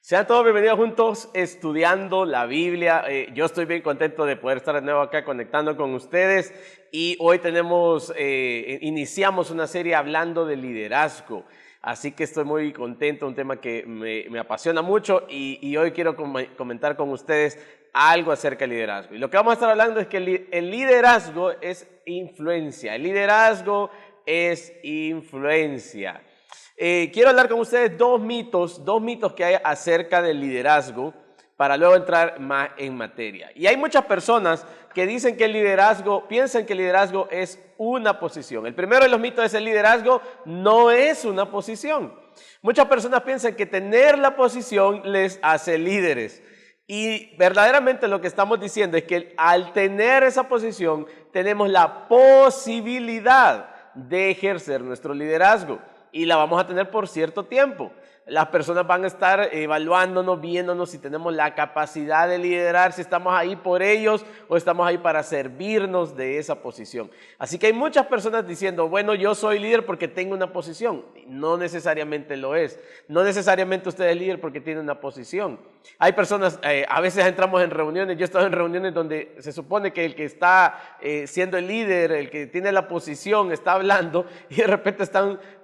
Sean todos bienvenidos juntos estudiando la Biblia. Yo estoy bien contento de poder estar de nuevo acá conectando con ustedes y hoy iniciamos una serie hablando de liderazgo. Así que estoy muy contento, un tema que me apasiona mucho y hoy quiero comentar con ustedes algo acerca del liderazgo. Y lo que vamos a estar hablando es que el liderazgo es influencia. El liderazgo es influencia. Quiero hablar con ustedes dos mitos que hay acerca del liderazgo para luego entrar más en materia. Y hay muchas personas que dicen que piensan que el liderazgo es una posición. El primero de los mitos es el liderazgo no es una posición. Muchas personas piensan que tener la posición les hace líderes. Y verdaderamente lo que estamos diciendo es que al tener esa posición tenemos la posibilidad de ejercer nuestro liderazgo. Y la vamos a tener por cierto tiempo. Las personas van a estar evaluándonos, viéndonos si tenemos la capacidad de liderar, si estamos ahí por ellos o estamos ahí para servirnos de esa posición. Así que hay muchas personas diciendo, bueno, yo soy líder porque tengo una posición. No necesariamente lo es. No necesariamente usted es líder porque tiene una posición. Hay personas, a veces entramos en reuniones, yo he estado en reuniones donde se supone que el que está siendo el líder, el que tiene la posición, está hablando y de repente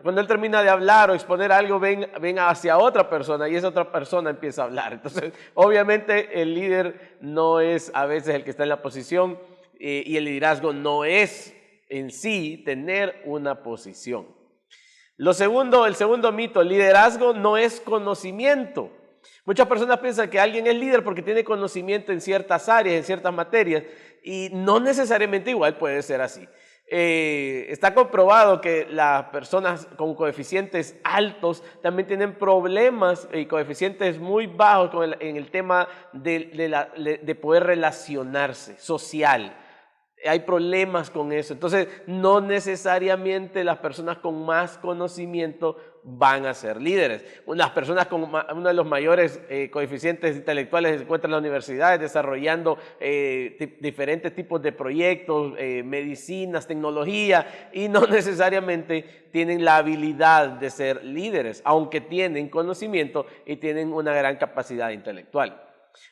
cuando él termina de hablar o exponer algo, ven hacia otra persona y esa otra persona empieza a hablar. Entonces, obviamente el líder no es a veces el que está en la posición y el liderazgo no es en sí tener una posición. El segundo mito, el liderazgo no es conocimiento. Muchas personas piensan que alguien es líder porque tiene conocimiento en ciertas áreas, en ciertas materias, y no necesariamente igual puede ser así. Está comprobado que las personas con coeficientes altos también tienen problemas y coeficientes muy bajos en el tema de poder relacionarse social. Hay problemas con eso. Entonces, no necesariamente las personas con más conocimiento van a ser líderes. Las personas con uno de los mayores coeficientes intelectuales se encuentran en las universidades desarrollando diferentes tipos de proyectos, medicinas, tecnología, y no necesariamente tienen la habilidad de ser líderes, aunque tienen conocimiento y tienen una gran capacidad intelectual.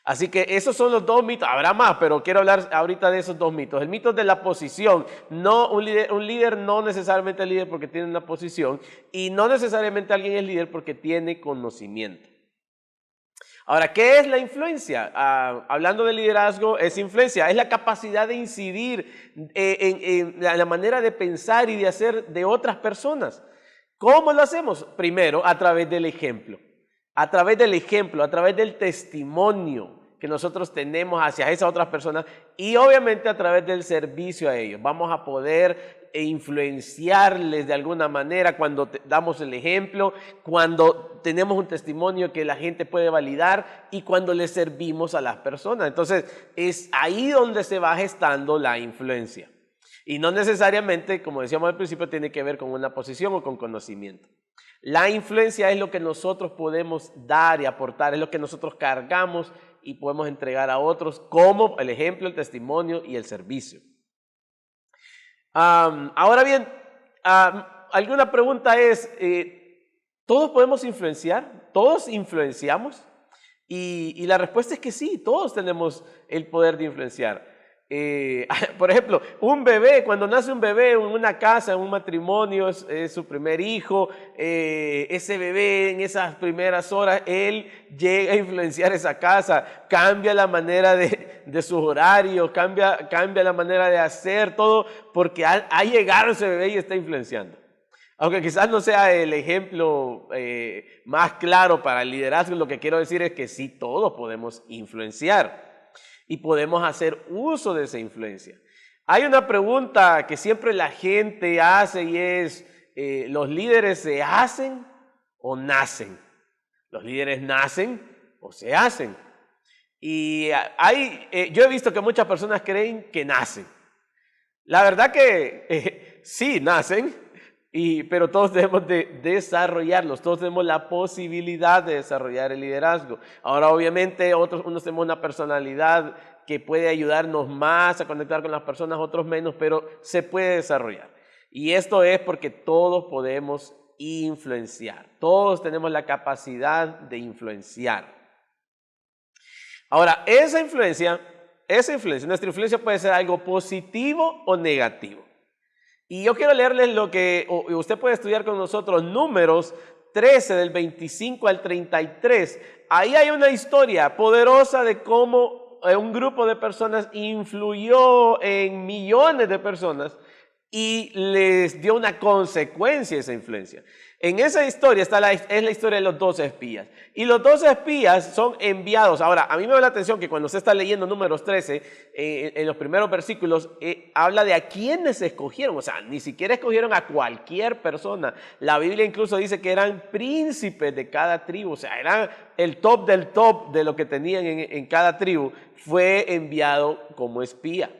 Así que esos son los dos mitos, habrá más, pero quiero hablar ahorita de esos dos mitos. El mito de la posición, un líder no necesariamente es líder porque tiene una posición y no necesariamente alguien es líder porque tiene conocimiento. Ahora, ¿qué es la influencia? Hablando de liderazgo, es influencia, es la capacidad de incidir en la manera de pensar y de hacer de otras personas. ¿Cómo lo hacemos? Primero, a través del ejemplo. A través del testimonio que nosotros tenemos hacia esas otras personas y obviamente a través del servicio a ellos. Vamos a poder influenciarles de alguna manera cuando damos el ejemplo, cuando tenemos un testimonio que la gente puede validar y cuando les servimos a las personas. Entonces, es ahí donde se va gestando la influencia. Y no necesariamente, como decíamos al principio, tiene que ver con una posición o con conocimiento. La influencia es lo que nosotros podemos dar y aportar, es lo que nosotros cargamos y podemos entregar a otros como el ejemplo, el testimonio y el servicio. Ahora bien, alguna pregunta es, ¿todos podemos influenciar? ¿Todos influenciamos? Y la respuesta es que sí, todos tenemos el poder de influenciar. Por ejemplo, cuando nace un bebé en una casa, en un matrimonio, es su primer hijo, ese bebé en esas primeras horas, él llega a influenciar esa casa, cambia la manera de sus horarios, cambia la manera de hacer todo, porque ha llegado ese bebé y está influenciando. Aunque quizás no sea el ejemplo más claro para el liderazgo, lo que quiero decir es que sí, todos podemos influenciar. Y podemos hacer uso de esa influencia. Hay una pregunta que siempre la gente hace y es, ¿los líderes se hacen o nacen? ¿Los líderes nacen o se hacen? Y yo he visto que muchas personas creen que nacen. La verdad que sí, nacen, pero todos debemos de desarrollarlos, todos tenemos la posibilidad de desarrollar el liderazgo. Ahora, obviamente, unos tenemos una personalidad que puede ayudarnos más a conectar con las personas, otros menos, pero se puede desarrollar. Y esto es porque todos podemos influenciar, todos tenemos la capacidad de influenciar. Ahora, nuestra influencia puede ser algo positivo o negativo. Y yo quiero leerles lo que usted puede estudiar con nosotros, Números 13 del 25 al 33. Ahí hay una historia poderosa de cómo un grupo de personas influyó en millones de personas y les dio una consecuencia esa influencia. En esa historia es la historia de los 12 espías. Y los 12 espías son enviados. Ahora, a mí me da la atención que cuando usted está leyendo Números 13, en los primeros versículos, habla de a quiénes escogieron. O sea, ni siquiera escogieron a cualquier persona. La Biblia incluso dice que eran príncipes de cada tribu. O sea, eran el top del top de lo que tenían en cada tribu. Fue enviado como espía.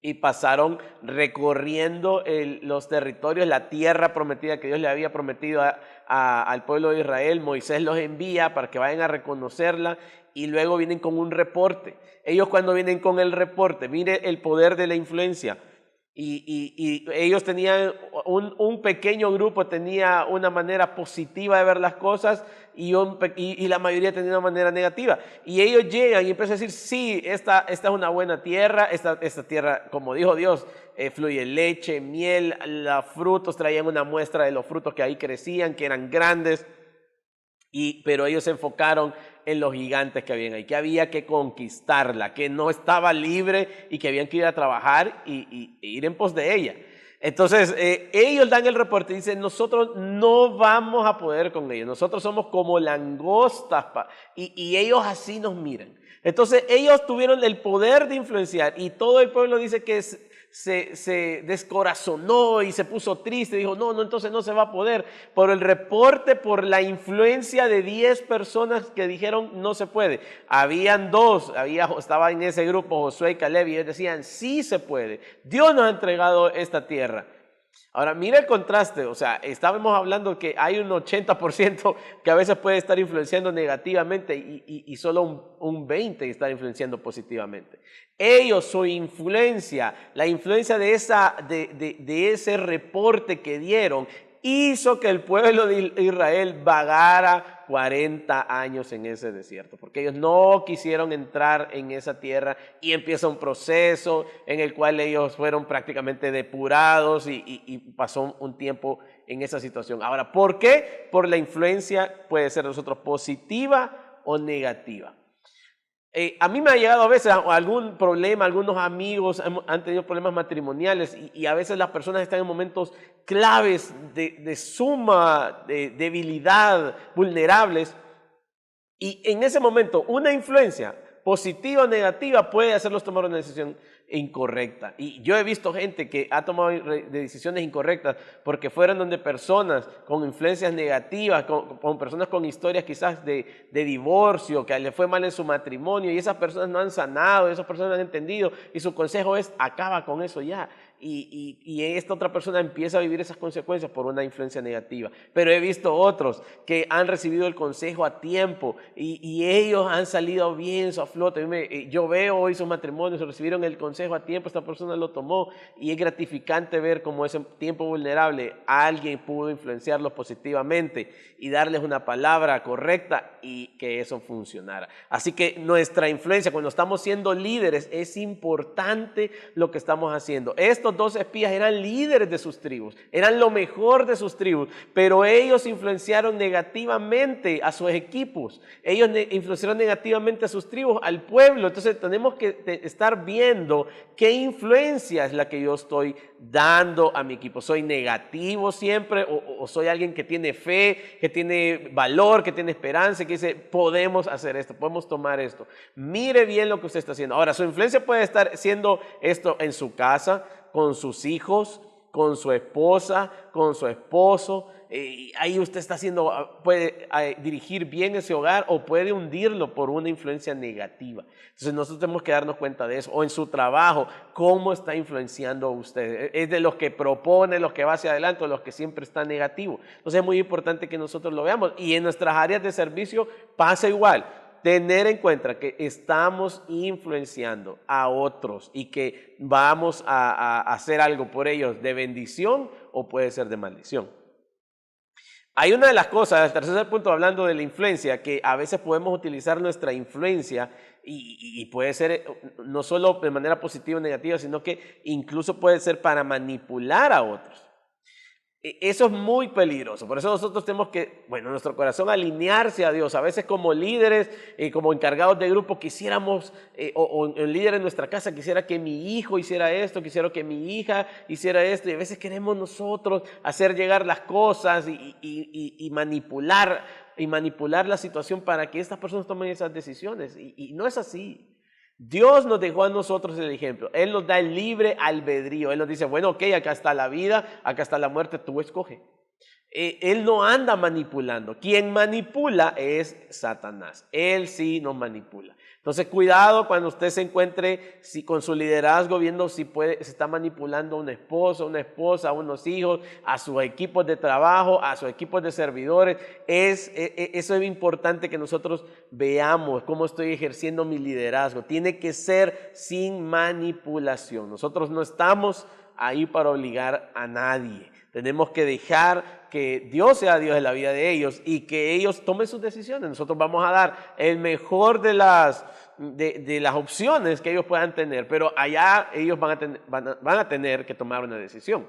Y pasaron recorriendo los territorios, la tierra prometida que Dios le había prometido al pueblo de Israel. Moisés los envía para que vayan a reconocerla y luego vienen con un reporte. Ellos cuando vienen con el reporte, mire el poder de la influencia. Y ellos tenían, un pequeño grupo tenía una manera positiva de ver las cosas y la mayoría tenía una manera negativa. Y ellos llegan y empiezan a decir, sí, esta es una buena tierra, esta tierra, como dijo Dios, fluye leche, miel, los frutos, traían una muestra de los frutos que ahí crecían, que eran grandes. Pero ellos se enfocaron en los gigantes que habían ahí, que había que conquistarla, que no estaba libre y que habían que ir a trabajar e ir en pos de ella. Entonces ellos dan el reporte y dicen, nosotros no vamos a poder con ellos, nosotros somos como langostas y ellos así nos miran. Entonces ellos tuvieron el poder de influenciar y todo el pueblo dice que se descorazonó y se puso triste, dijo no, entonces no se va a poder, por el reporte, por la influencia de 10 personas que dijeron no se puede. Habían dos, estaba en ese grupo Josué y Caleb y ellos decían sí se puede, Dios nos ha entregado esta tierra. Ahora, mira el contraste, o sea, estábamos hablando que hay un 80% que a veces puede estar influenciando negativamente y solo un 20% está influenciando positivamente. Ellos, su influencia, la influencia de ese reporte que dieron, hizo que el pueblo de Israel vagara 40 años en ese desierto, porque ellos no quisieron entrar en esa tierra y empieza un proceso en el cual ellos fueron prácticamente depurados y pasó un tiempo en esa situación. Ahora, ¿por qué? Por la influencia, puede ser de nosotros positiva o negativa. A mí me ha llegado a veces algún problema, algunos amigos han tenido problemas matrimoniales y a veces las personas están en momentos claves de suma debilidad, vulnerables, y en ese momento una influencia positiva o negativa puede hacerlos tomar una decisión incorrecta. Y yo he visto gente que ha tomado decisiones incorrectas porque fueron donde personas con influencias negativas, con personas con historias quizás de divorcio, que le fue mal en su matrimonio y esas personas no han sanado, esas personas no han entendido y su consejo es acaba con eso ya. Y esta otra persona empieza a vivir esas consecuencias por una influencia negativa. Pero he visto otros que han recibido el consejo a tiempo y ellos han salido bien a flote. Yo veo hoy sus matrimonios, recibieron el consejo a tiempo, esta persona lo tomó y es gratificante ver cómo ese tiempo vulnerable alguien pudo influenciarlos positivamente y darles una palabra correcta y que eso funcionara. Así que nuestra influencia, cuando estamos siendo líderes, es importante lo que estamos haciendo. Estos 12 espías eran líderes de sus tribus, eran lo mejor de sus tribus, pero ellos influenciaron negativamente a sus equipos, ellos influenciaron negativamente a sus tribus, al pueblo. Entonces tenemos que estar viendo qué influencia es la que yo estoy dando a mi equipo. ¿Soy negativo siempre o soy alguien que tiene fe, que tiene valor, que tiene esperanza, que dice podemos hacer esto, podemos tomar esto? Mire bien lo que usted está haciendo. Ahora, su influencia puede estar siendo esto en su casa, con sus hijos, con su esposa, con su esposo. Ahí usted puede dirigir bien ese hogar o puede hundirlo por una influencia negativa. Entonces nosotros tenemos que darnos cuenta de eso. O en su trabajo, ¿cómo está influenciando a usted? ¿Es de los que propone, los que va hacia adelante o los que siempre está negativo? Entonces es muy importante que nosotros lo veamos. Y en nuestras áreas de servicio pasa igual. Tener en cuenta que estamos influenciando a otros y que vamos a hacer algo por ellos de bendición o puede ser de maldición. Hay una de las cosas, el tercer punto, hablando de la influencia, que a veces podemos utilizar nuestra influencia y puede ser no solo de manera positiva o negativa, sino que incluso puede ser para manipular a otros. Eso es muy peligroso, por eso nosotros tenemos que, bueno, nuestro corazón alinearse a Dios. A veces como líderes, como encargados de grupo, quisiéramos, o el líder en nuestra casa quisiera que mi hijo hiciera esto, quisiera que mi hija hiciera esto, y a veces queremos nosotros hacer llegar las cosas y manipular la situación para que estas personas tomen esas decisiones, y no es así. Dios nos dejó a nosotros el ejemplo. Él nos da el libre albedrío. Él nos dice, bueno, ok, acá está la vida, acá está la muerte, tú escoge. Él no anda manipulando. Quien manipula es Satanás. Él sí nos manipula. Entonces, cuidado cuando usted se encuentre con su liderazgo, viendo si se está manipulando a un esposo, a una esposa, a unos hijos, a sus equipos de trabajo, a sus equipos de servidores. Eso es importante que nosotros veamos cómo estoy ejerciendo mi liderazgo. Tiene que ser sin manipulación. Nosotros no estamos ahí para obligar a nadie. Tenemos que dejar que Dios sea Dios en la vida de ellos y que ellos tomen sus decisiones. Nosotros vamos a dar el mejor de las opciones que ellos puedan tener, pero allá ellos van a tener que tomar una decisión.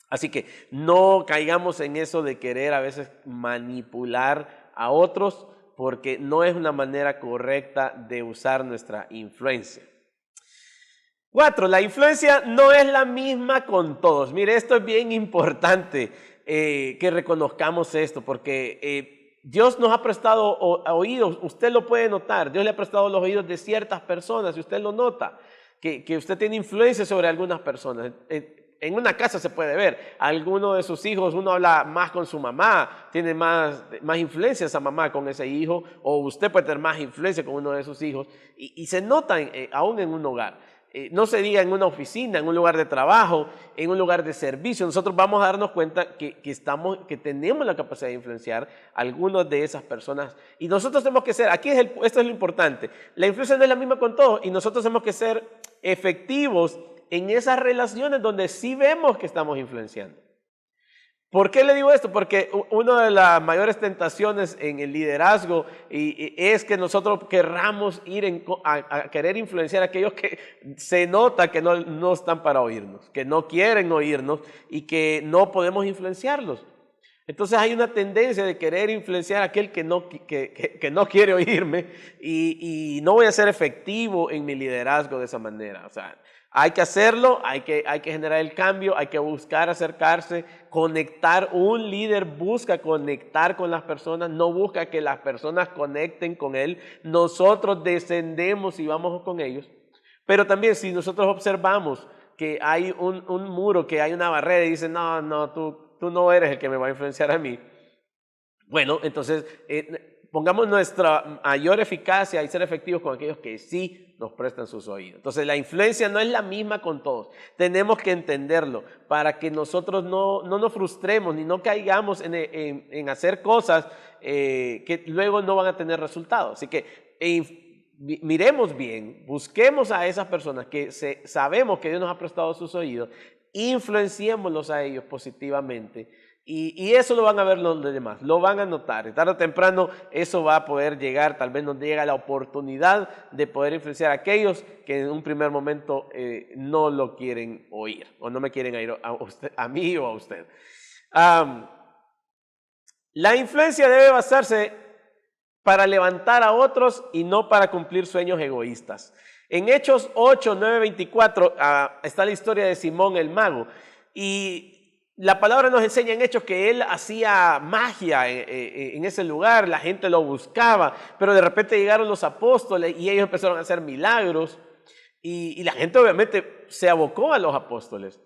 Así que no caigamos en eso de querer a veces manipular a otros, porque no es una manera correcta de usar nuestra influencia. 4, la influencia no es la misma con todos. Mire, esto es bien importante que reconozcamos esto, porque Dios nos ha prestado oídos. Usted lo puede notar. Dios le ha prestado los oídos de ciertas personas, y usted lo nota, que usted tiene influencia sobre algunas personas. En una casa se puede ver, alguno de sus hijos, uno habla más con su mamá, tiene más influencia esa mamá con ese hijo, o usted puede tener más influencia con uno de sus hijos, y se nota aún en un hogar. No se diga en una oficina, en un lugar de trabajo, en un lugar de servicio. Nosotros vamos a darnos cuenta que tenemos la capacidad de influenciar a algunas de esas personas. Y nosotros tenemos que ser, esto es lo importante, la influencia no es la misma con todos, y nosotros tenemos que ser efectivos en esas relaciones donde sí vemos que estamos influenciando. ¿Por qué le digo esto? Porque una de las mayores tentaciones en el liderazgo es que nosotros querramos ir a querer influenciar a aquellos que se nota que no están para oírnos, que no quieren oírnos y que no podemos influenciarlos. Entonces hay una tendencia de querer influenciar a aquel que no quiere oírme, y no voy a ser efectivo en mi liderazgo de esa manera. O sea, hay que hacerlo, hay que generar el cambio, hay que buscar acercarse, conectar. Un líder busca conectar con las personas, no busca que las personas conecten con él. Nosotros descendemos y vamos con ellos. Pero también si nosotros observamos que hay un muro, que hay una barrera y dicen, no, tú no eres el que me va a influenciar a mí. Bueno, entonces pongamos nuestra mayor eficacia y ser efectivos con aquellos que sí nos prestan sus oídos. Entonces la influencia no es la misma con todos. Tenemos que entenderlo para que nosotros no nos frustremos ni no caigamos en hacer cosas que luego no van a tener resultados. Así que miremos bien, busquemos a esas personas que sabemos que Dios nos ha prestado sus oídos, influenciémoslos a ellos positivamente. Y eso lo van a ver los demás, lo van a notar. Y tarde o temprano eso va a poder llegar, tal vez nos llega la oportunidad de poder influenciar a aquellos que en un primer momento no lo quieren oír, o no me quieren oír a mí o a usted. La influencia debe basarse para levantar a otros y no para cumplir sueños egoístas. En Hechos 8, 9, 24 está la historia de Simón el mago, y la palabra nos enseña en Hechos que él hacía magia en ese lugar, la gente lo buscaba, pero de repente llegaron los apóstoles y ellos empezaron a hacer milagros, y la gente obviamente se abocó a los apóstoles.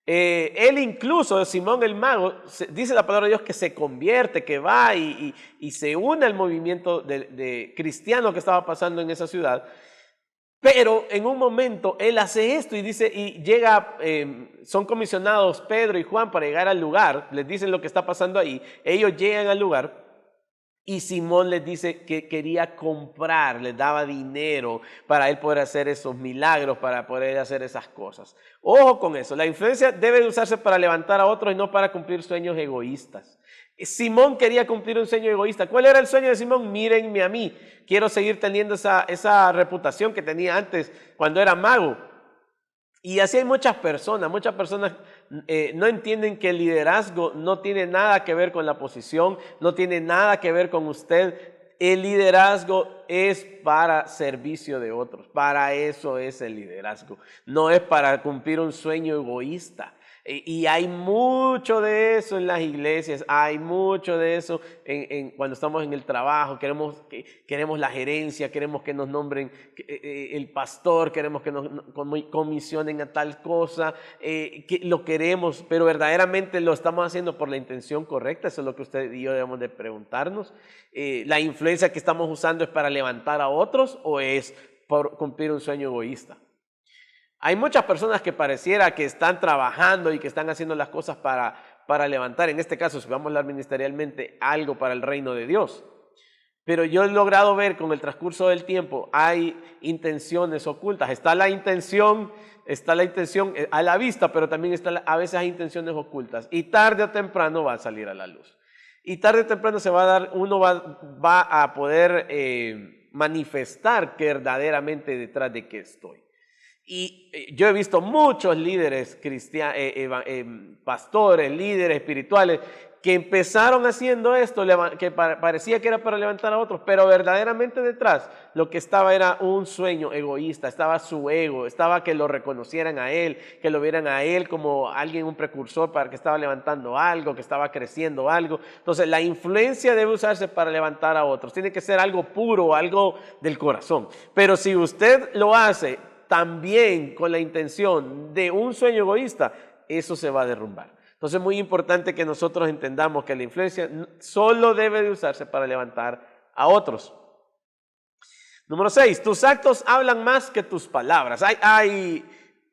Él incluso, Simón el mago, dice la palabra de Dios que se convierte, que va y se une al movimiento de cristiano que estaba pasando en esa ciudad. Pero en un momento él hace esto y dice, y llega, son comisionados Pedro y Juan para llegar al lugar, les dicen lo que está pasando ahí, ellos llegan al lugar y Simón les dice que quería comprar, les daba dinero para él poder hacer esos milagros, para poder hacer esas cosas. Ojo con eso, la influencia debe usarse para levantar a otros y no para cumplir sueños egoístas. Simón quería cumplir un sueño egoísta. ¿Cuál era el sueño de Simón? Mírenme a mí. Quiero seguir teniendo esa reputación que tenía antes cuando era mago. Y así hay muchas personas no entienden que el liderazgo no tiene nada que ver con la posición, no tiene nada que ver con usted. El liderazgo es para servicio de otros, para eso es el liderazgo, no es para cumplir un sueño egoísta. Y hay mucho de eso en las iglesias, hay mucho de eso cuando estamos en el trabajo, queremos la gerencia, queremos que nos nombren el pastor, queremos que nos comisionen a tal cosa, que lo queremos, pero verdaderamente lo estamos haciendo por la intención correcta. Eso es lo que usted y yo debemos de preguntarnos. ¿La influencia que estamos usando es para levantar a otros o es por cumplir un sueño egoísta? Hay muchas personas que pareciera que están trabajando y que están haciendo las cosas para levantar, en este caso, si vamos a hablar ministerialmente, algo para el reino de Dios. Pero yo he logrado ver con el transcurso del tiempo, hay intenciones ocultas. Está la intención a la vista, pero también a veces hay intenciones ocultas. Y tarde o temprano va a salir a la luz. Y tarde o temprano uno va a poder manifestar que verdaderamente detrás de qué estoy. Y yo he visto muchos líderes cristianos, pastores, líderes espirituales que empezaron haciendo esto, que parecía que era para levantar a otros, pero verdaderamente detrás lo que estaba era un sueño egoísta, estaba su ego, estaba que lo reconocieran a él, que lo vieran a él como alguien, un precursor para que estaba levantando algo, que estaba creciendo algo. Entonces la influencia debe usarse para levantar a otros, tiene que ser algo puro, algo del corazón. Pero si usted lo hace también con la intención de un sueño egoísta, eso se va a derrumbar. Entonces es muy importante que nosotros entendamos que la influencia solo debe de usarse para levantar a otros. Número 6, tus actos hablan más que tus palabras.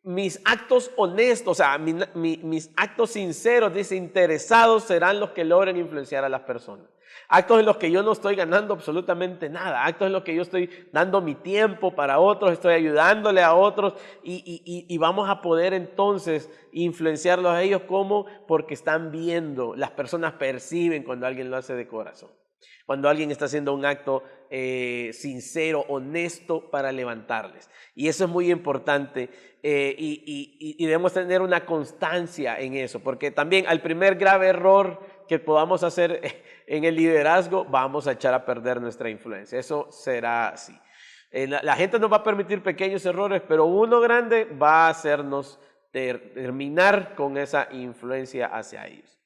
Mis actos honestos, o sea, mis actos sinceros, desinteresados serán los que logren influenciar a las personas. Actos en los que yo no estoy ganando absolutamente nada, actos en los que yo estoy dando mi tiempo para otros, estoy ayudándole a otros y vamos a poder entonces influenciarlos a ellos. ¿Cómo? Porque están viendo, las personas perciben cuando alguien lo hace de corazón. Cuando alguien está haciendo un acto sincero, honesto para levantarles. Y eso es muy importante y debemos tener una constancia en eso, porque también al primer grave error que podamos hacer en el liderazgo, vamos a echar a perder nuestra influencia. Eso será así. La gente nos va a permitir pequeños errores, pero uno grande va a hacernos terminar con esa influencia hacia ellos.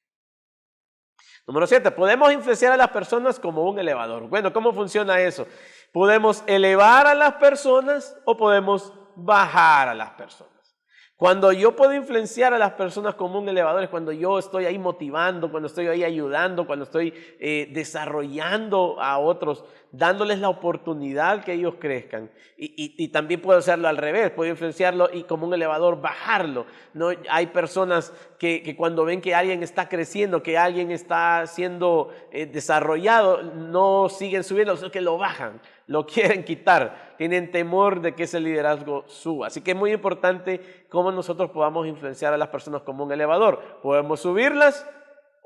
Número 7, podemos influenciar a las personas como un elevador. Bueno, ¿cómo funciona eso? ¿Podemos elevar a las personas o podemos bajar a las personas? Cuando yo puedo influenciar a las personas como un elevador es cuando yo estoy ahí motivando, cuando estoy ahí ayudando, cuando estoy desarrollando a otros, dándoles la oportunidad que ellos crezcan. Y también puedo hacerlo al revés, puedo influenciarlo y como un elevador bajarlo. ¿No? Hay personas que cuando ven que alguien está creciendo, que alguien está siendo desarrollado, no siguen subiendo, sino que lo bajan, lo quieren quitar, tienen temor de que ese liderazgo suba. Así que es muy importante cómo nosotros podamos influenciar a las personas como un elevador. Podemos subirlas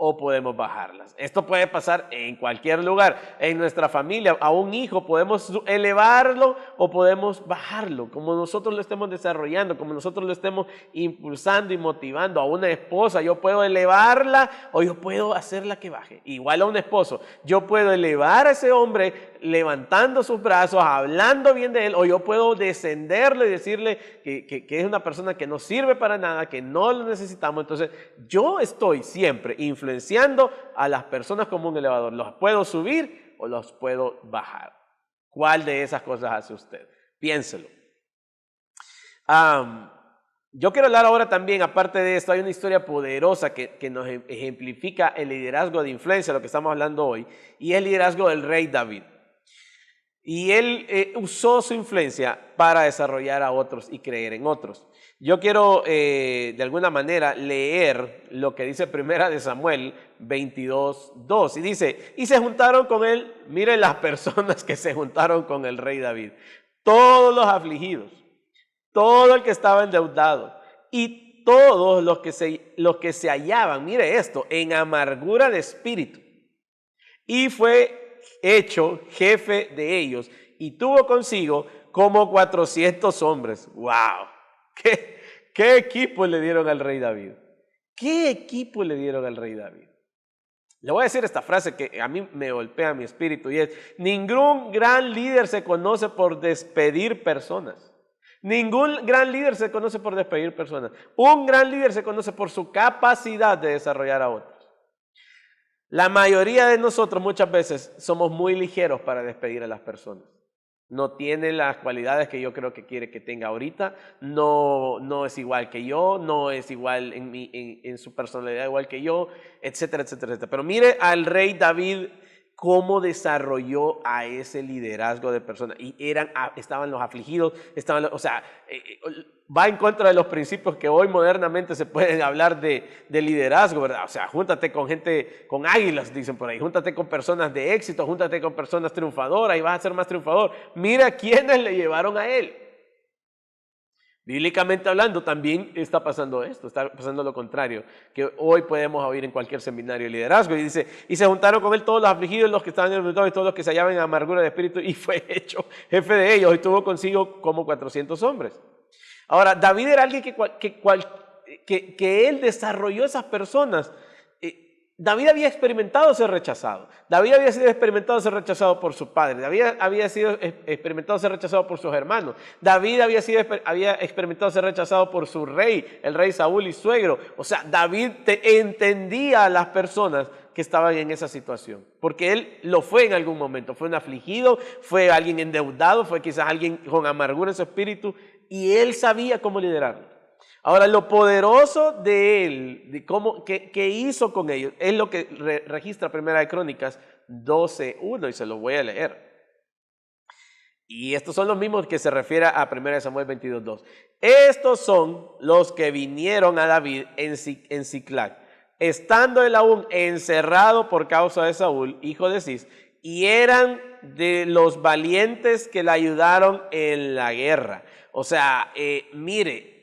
o podemos bajarlas. Esto puede pasar en cualquier lugar, en nuestra familia, a un hijo podemos elevarlo o podemos bajarlo, como nosotros lo estemos desarrollando, como nosotros lo estemos impulsando y motivando. A una esposa yo puedo elevarla o yo puedo hacerla que baje. Igual a un esposo, yo puedo elevar a ese hombre levantando sus brazos, hablando bien de él, o yo puedo descenderle y decirle que es una persona que no sirve para nada, que no lo necesitamos. Entonces yo estoy siempre influenciando a las personas como un elevador. Los puedo subir o los puedo bajar. ¿Cuál de esas cosas hace usted? Piénselo. Yo quiero hablar ahora también, aparte de esto, hay una historia poderosa que nos ejemplifica el liderazgo de influencia, lo que estamos hablando hoy, y es el liderazgo del rey David. Y él usó su influencia para desarrollar a otros y creer en otros. Yo quiero de alguna manera leer lo que dice Primera de Samuel 22:2. Y dice, y se juntaron con él, miren las personas que se juntaron con el rey David. Todos los afligidos, todo el que estaba endeudado y y todos los que se hallaban, mire esto, en amargura de espíritu. Y fue hecho jefe de ellos y tuvo consigo como 400 hombres. ¡Wow! ¿Qué equipo le dieron al rey David? ¿Qué equipo le dieron al rey David? Le voy a decir esta frase que a mí me golpea mi espíritu y es: ningún gran líder se conoce por despedir personas. Ningún gran líder se conoce por despedir personas. Un gran líder se conoce por su capacidad de desarrollar a otros. La mayoría de nosotros muchas veces somos muy ligeros para despedir a las personas. No tiene las cualidades que yo creo que quiere que tenga ahorita, no es igual que yo, no es igual en su personalidad igual que yo, etcétera, etcétera, etcétera. Pero mire al rey David cómo desarrolló a ese liderazgo de personas. Y estaban los afligidos, va en contra de los principios que hoy modernamente se pueden hablar de liderazgo, ¿verdad? O sea, júntate con gente, con águilas, dicen por ahí, júntate con personas de éxito, júntate con personas triunfadoras y vas a ser más triunfador. Mira quiénes le llevaron a él. Bíblicamente hablando, también está pasando esto, está pasando lo contrario, que hoy podemos oír en cualquier seminario de liderazgo. Y dice, y se juntaron con él todos los afligidos, los que estaban enfermos y todos los que se hallaban en amargura de espíritu, y fue hecho jefe de ellos, y tuvo consigo como 400 hombres. Ahora, David era alguien que él desarrolló esas personas. David había experimentado ser rechazado. David había sido experimentado ser rechazado por su padre. David había sido experimentado ser rechazado por sus hermanos. David había experimentado ser rechazado por su rey, el rey Saúl y suegro. O sea, David entendía a las personas que estaban en esa situación, porque él lo fue en algún momento. Fue un afligido, fue alguien endeudado, fue quizás alguien con amargura en su espíritu, y él sabía cómo liderarlo. Ahora, lo poderoso de él, de qué hizo con ellos, es lo que registra Primera de Crónicas 12:1, y se lo voy a leer. Y estos son los mismos que se refiere a Primera de Samuel 22:2. Estos son los que vinieron a David en Siclag, estando él aún encerrado por causa de Saúl, hijo de Cis, y eran de los valientes que le ayudaron en la guerra. O sea, mire,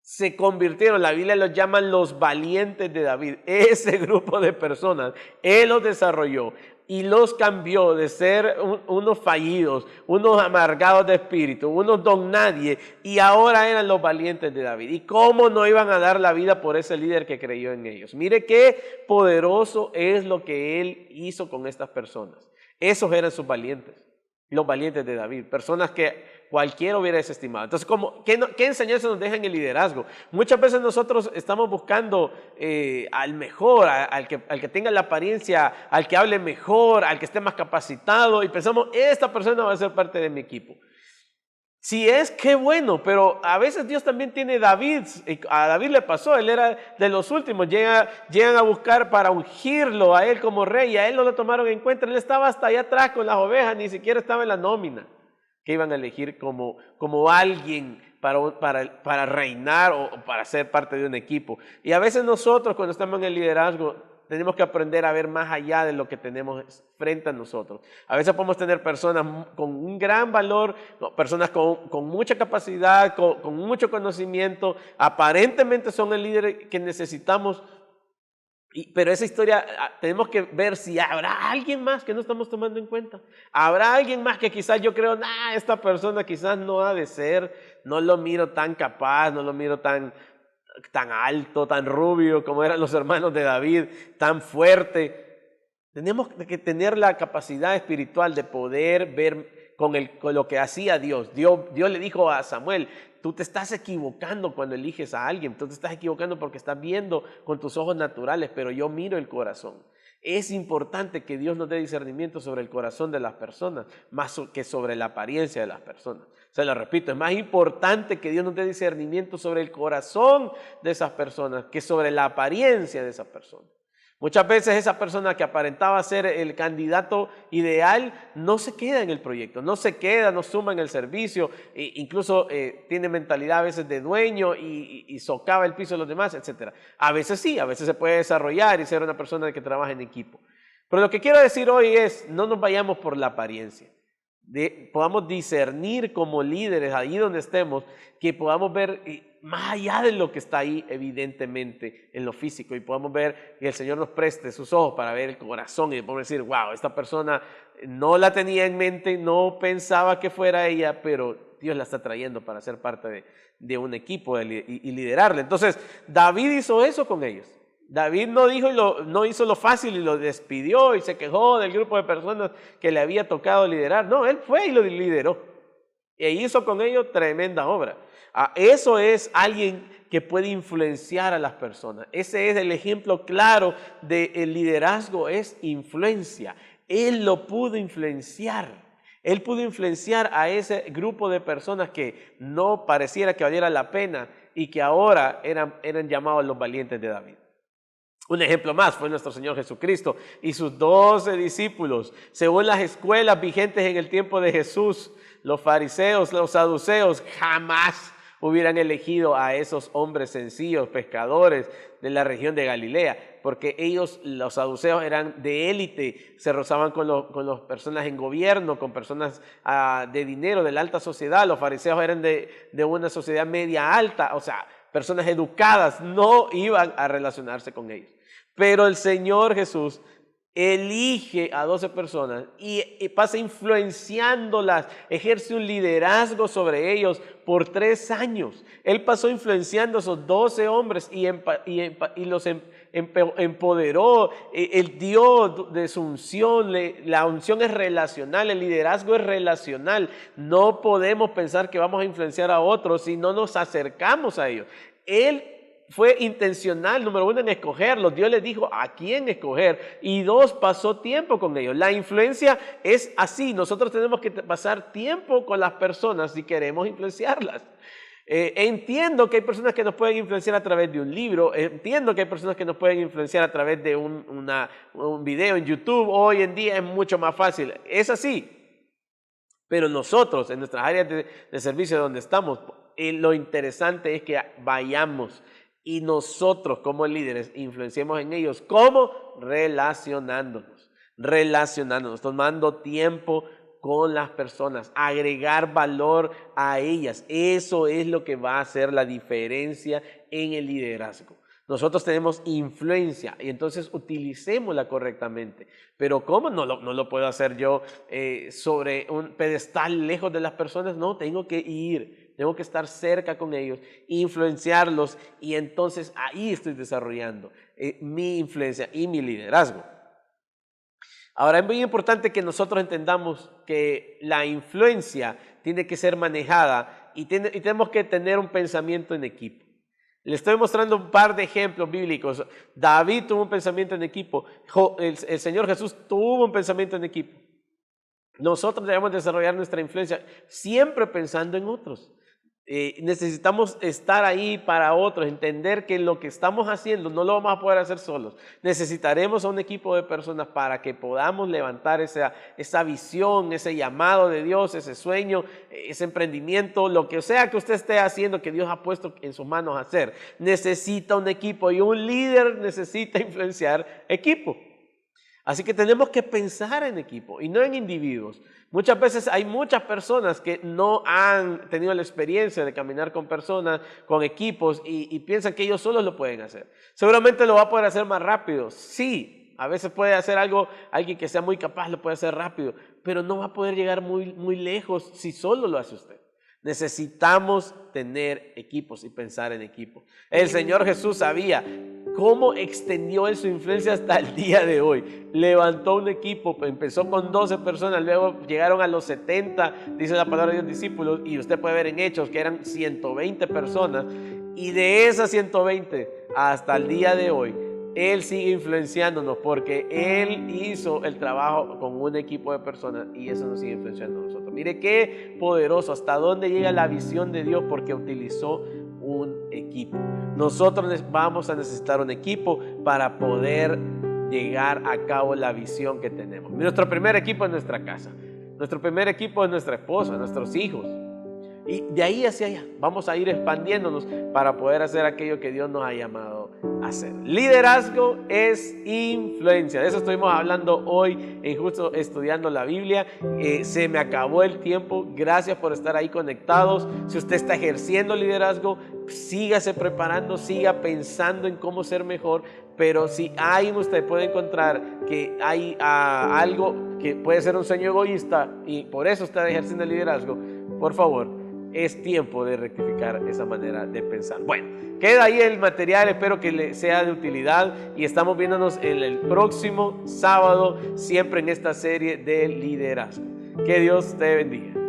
se convirtieron, la Biblia los llama los valientes de David. Ese grupo de personas, él los desarrolló y los cambió de ser unos fallidos, unos amargados de espíritu, unos don nadie, y ahora eran los valientes de David. ¿Y cómo no iban a dar la vida por ese líder que creyó en ellos? Mire qué poderoso es lo que él hizo con estas personas. Esos eran sus valientes, los valientes de David, personas que cualquiera hubiera desestimado. Entonces, ¿qué enseñanza nos deja en el liderazgo? Muchas veces nosotros estamos buscando al mejor, al que tenga la apariencia, al que hable mejor, al que esté más capacitado, y pensamos, esta persona va a ser parte de mi equipo. Si es, qué bueno, pero a veces Dios también tiene David. A David le pasó, él era de los últimos, llegan a buscar para ungirlo a él como rey, y a él no lo tomaron en cuenta. Él estaba hasta allá atrás con las ovejas, ni siquiera estaba en la nómina que iban a elegir como alguien para reinar o para ser parte de un equipo. Y a veces nosotros, cuando estamos en el liderazgo, tenemos que aprender a ver más allá de lo que tenemos frente a nosotros. A veces podemos tener personas con un gran valor, personas con mucha capacidad, con mucho conocimiento, aparentemente son el líder que necesitamos, pero esa historia tenemos que ver si habrá alguien más que no estamos tomando en cuenta. Habrá alguien más que quizás yo creo, esta persona quizás no ha de ser, no lo miro tan capaz, no lo miro tan alto, tan rubio como eran los hermanos de David, tan fuerte. Tenemos que tener la capacidad espiritual de poder ver con lo que hacía Dios. Dios le dijo a Samuel, tú te estás equivocando cuando eliges a alguien, tú te estás equivocando porque estás viendo con tus ojos naturales, pero yo miro el corazón. Es importante que Dios nos dé discernimiento sobre el corazón de las personas, más que sobre la apariencia de las personas. Se lo repito, es más importante que Dios nos dé discernimiento sobre el corazón de esas personas que sobre la apariencia de esas personas. Muchas veces esa persona que aparentaba ser el candidato ideal no se queda en el proyecto, no suma en el servicio, incluso tiene mentalidad a veces de dueño y socava el piso de los demás, etc. A veces sí, a veces se puede desarrollar y ser una persona que trabaja en equipo. Pero lo que quiero decir hoy es, no nos vayamos por la apariencia. podamos discernir como líderes ahí donde estemos, que podamos ver más allá de lo que está ahí evidentemente en lo físico y podamos ver que el Señor nos preste sus ojos para ver el corazón y podemos decir, wow, esta persona no la tenía en mente, no pensaba que fuera ella, pero Dios la está trayendo para ser parte de un equipo y liderarle. Entonces, David hizo eso con ellos. David no hizo lo fácil y lo despidió y se quejó del grupo de personas que le había tocado liderar. No, él fue y lo lideró. E hizo con ellos tremenda obra. Eso es alguien que puede influenciar a las personas. Ese es el ejemplo claro del liderazgo, es influencia. Él lo pudo influenciar. Él pudo influenciar a ese grupo de personas que no pareciera que valiera la pena y que ahora eran llamados los valientes de David. Un ejemplo más fue nuestro Señor Jesucristo y sus 12 discípulos. Según las escuelas vigentes en el tiempo de Jesús, los fariseos, los saduceos jamás hubieran elegido a esos hombres sencillos, pescadores de la región de Galilea, porque ellos, los saduceos, eran de élite, se rozaban con las personas en gobierno, con personas de dinero, de la alta sociedad. Los fariseos eran de una sociedad media alta, o sea, personas educadas, no iban a relacionarse con ellos. Pero el Señor Jesús elige a 12 personas y pasa influenciándolas, ejerce un liderazgo sobre ellos por 3 años. Él pasó influenciando a esos 12 hombres y los empoderó. Él dio de su unción. La unción es relacional, el liderazgo es relacional. No podemos pensar que vamos a influenciar a otros si no nos acercamos a ellos. Él fue intencional, número 1, en escogerlos. Dios les dijo a quién escoger. Y 2, pasó tiempo con ellos. La influencia es así. Nosotros tenemos que pasar tiempo con las personas si queremos influenciarlas. Entiendo que hay personas que nos pueden influenciar a través de un libro. Entiendo que hay personas que nos pueden influenciar a través de un video en YouTube. Hoy en día es mucho más fácil. Es así. Pero nosotros, en nuestras áreas de servicio donde estamos, lo interesante es que vayamos y nosotros como líderes influenciemos en ellos. ¿Cómo? Relacionándonos, tomando tiempo con las personas, agregar valor a ellas. Eso es lo que va a hacer la diferencia en el liderazgo. Nosotros tenemos influencia y entonces utilicémosla correctamente. Pero ¿cómo? No lo puedo hacer yo sobre un pedestal lejos de las personas. No, tengo que estar cerca con ellos, influenciarlos y entonces ahí estoy desarrollando mi influencia y mi liderazgo. Ahora es muy importante que nosotros entendamos que la influencia tiene que ser manejada y tenemos que tener un pensamiento en equipo. Le estoy mostrando un par de ejemplos bíblicos. David tuvo un pensamiento en equipo. El Señor Jesús tuvo un pensamiento en equipo. Nosotros debemos desarrollar nuestra influencia siempre pensando en otros. Necesitamos estar ahí para otros, entender que lo que estamos haciendo no lo vamos a poder hacer solos. Necesitaremos a un equipo de personas para que podamos levantar esa visión, ese llamado de Dios, ese sueño, ese emprendimiento, lo que sea que usted esté haciendo, que Dios ha puesto en sus manos a hacer. Necesita un equipo y un líder necesita influenciar equipo. Así que tenemos que pensar en equipo y no en individuos. Muchas veces hay muchas personas que no han tenido la experiencia de caminar con personas, con equipos y piensan que ellos solos lo pueden hacer. Seguramente lo va a poder hacer más rápido. Sí, a veces puede hacer algo, alguien que sea muy capaz lo puede hacer rápido, pero no va a poder llegar muy lejos si solo lo hace usted. Necesitamos tener equipos y pensar en equipos. El Señor Jesús sabía cómo extendió su influencia hasta el día de hoy. Levantó un equipo, empezó con 12 personas, luego llegaron a los 70, dice la palabra de Dios, discípulos, y usted puede ver en Hechos que eran 120 personas, y de esas 120 hasta el día de hoy, Él sigue influenciándonos porque Él hizo el trabajo con un equipo de personas y eso nos sigue influenciando a nosotros. Mire qué poderoso, hasta dónde llega la visión de Dios porque utilizó un equipo. Nosotros vamos a necesitar un equipo para poder llegar a cabo la visión que tenemos. Nuestro primer equipo es nuestra casa. Nuestro primer equipo es nuestra esposa, nuestros hijos. Y de ahí hacia allá vamos a ir expandiéndonos para poder hacer aquello que Dios nos ha llamado hacer. Liderazgo es influencia. De eso estuvimos hablando hoy en Justo Estudiando la Biblia. Se me acabó el tiempo. Gracias por estar ahí conectados. Si usted está ejerciendo liderazgo, sígase preparando, siga pensando en cómo ser mejor. Pero si ahí usted puede encontrar que hay algo que puede ser un sueño egoísta y por eso está ejerciendo el liderazgo, por favor, es tiempo de rectificar esa manera de pensar. Bueno, queda ahí el material, espero que le sea de utilidad y estamos viéndonos en el próximo sábado, siempre en esta serie de liderazgo. Que Dios te bendiga.